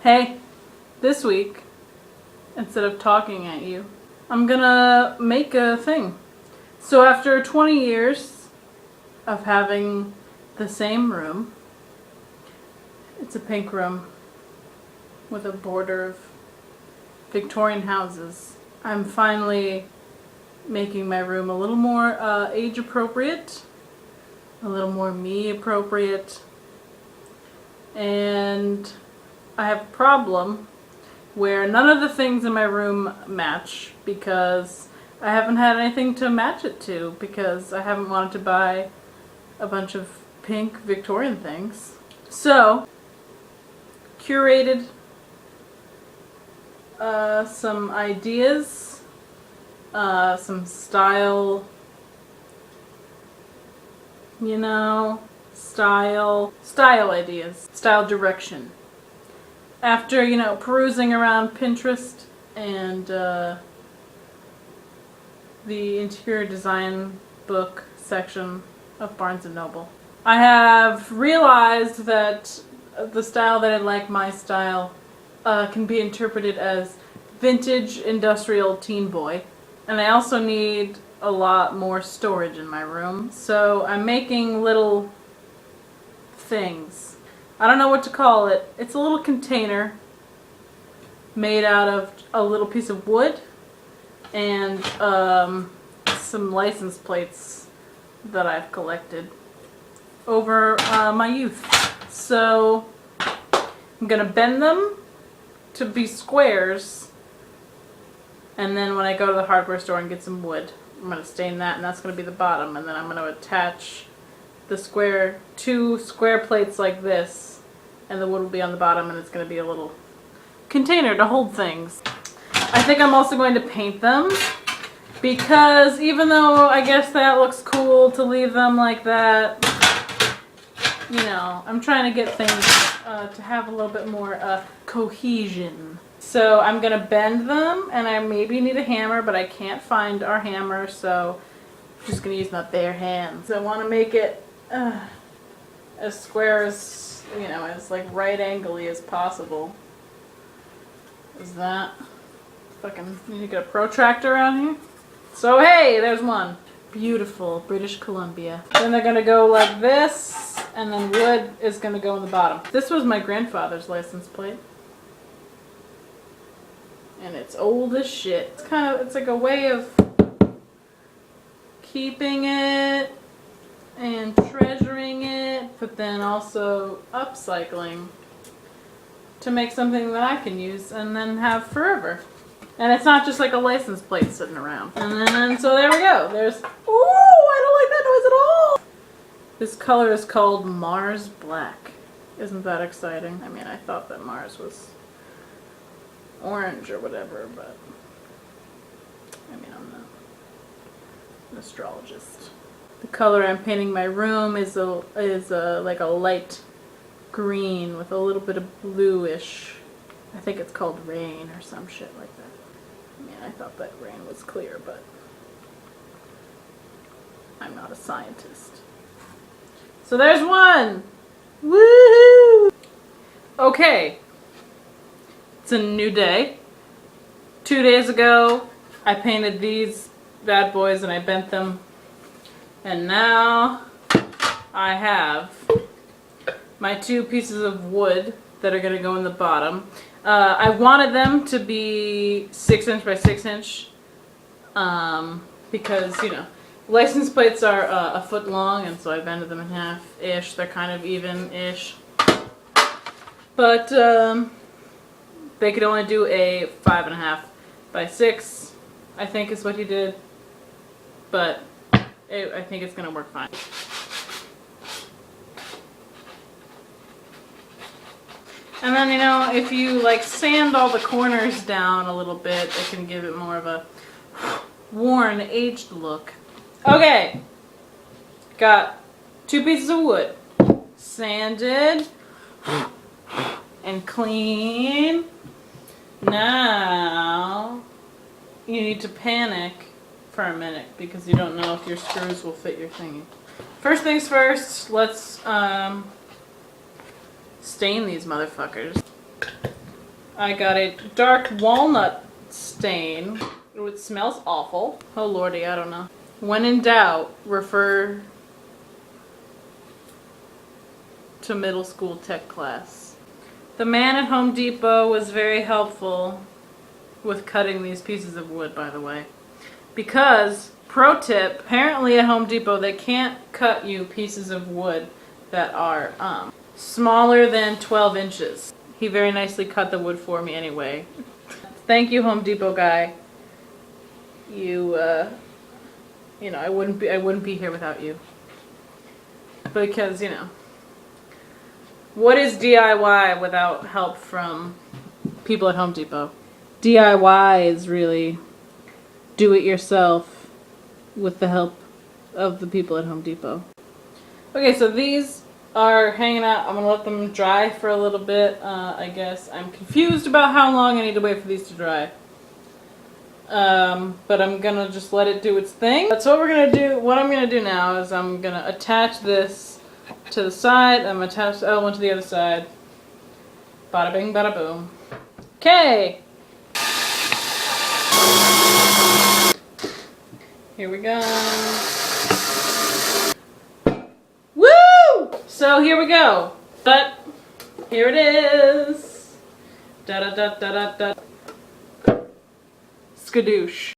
Hey, this week, instead of talking at you, I'm gonna make a thing. So after 20 years of having the same room, it's a pink room with a border of Victorian houses, I'm finally making my room a little more age appropriate, a little more me appropriate, and I have a problem where none of the things in my room match because I haven't had anything to match it to because I haven't wanted to buy a bunch of pink Victorian things. So, curated some ideas, some style, style ideas, style direction. After, perusing around Pinterest and the interior design book section of Barnes & Noble, I have realized that the style that I like, my style, can be interpreted as vintage industrial teen boy. And I also need a lot more storage in my room. So I'm making little things. I don't know what to call it. It's a little container made out of a little piece of wood and some license plates that I've collected over my youth. So I'm gonna bend them to be squares, and then when I go to the hardware store and get some wood, I'm gonna stain that, and that's gonna be the bottom, and then I'm gonna attach the two square plates like this, and the wood will be on the bottom, and it's going to be a little container to hold things. I think I'm also going to paint them, because even though I guess that looks cool to leave them like that, I'm trying to get things to have a little bit more cohesion. So I'm going to bend them, and I maybe need a hammer, but I can't find our hammer, so I'm just going to use my bare hands. I want to make it as square as, as like right angle-y as possible. Is that? Fucking need to get a protractor around here. So hey, there's one. Beautiful, British Columbia. Then they're gonna go like this, and then wood is gonna go in the bottom. This was my grandfather's license plate. And it's old as shit. It's like a way of keeping it and treasuring it, but then also upcycling to make something that I can use and then have forever. And it's not just like a license plate sitting around. And then, so there we go. There's, ooh, I don't like that noise at all. This color is called Mars Black. Isn't that exciting? I mean, I thought that Mars was orange or whatever, but I mean, I'm not an astrologist. The color I'm painting my room is like a light green with a little bit of bluish. I think it's called rain or some shit like that. I mean, I thought that rain was clear, but I'm not a scientist. So there's one! Woohoo! Okay. It's a new day. 2 days ago, I painted these bad boys and I bent them. And now I have my two pieces of wood that are going to go in the bottom. I wanted them to be 6" by 6" because, license plates are a foot long, and so I bended them in half-ish. They're kind of even-ish. But they could only do a 5.5" by 6, I think is what he did. But I think it's going to work fine. And then, if you sand all the corners down a little bit, it can give it more of a worn, aged look. Okay. Got 2 pieces of wood. Sanded and clean. Now, you need to panic for a minute because you don't know if your screws will fit your thingy. First things first, let's stain these motherfuckers. I got a dark walnut stain. It smells awful. Oh lordy, I don't know. When in doubt, refer to middle school tech class. The man at Home Depot was very helpful with cutting these pieces of wood, by the way. Because, pro tip, apparently at Home Depot they can't cut you pieces of wood that are smaller than 12 inches. He very nicely cut the wood for me anyway. Thank you, Home Depot guy. You know, I wouldn't be here without you. Because, you know, what is DIY without help from people at Home Depot? DIY is really do it yourself with the help of the people at Home Depot. Okay, so these are hanging out. I'm gonna let them dry for a little bit, I guess. I'm confused about how long I need to wait for these to dry. But I'm gonna just let it do its thing. That's what we're gonna do. What I'm gonna do now is I'm gonna attach this to the side. I'm gonna attach the other one to the other side. Bada bing, bada boom. Okay. Here we go. Woo! So here we go. But here it is. Da da da da da da. Skadoosh.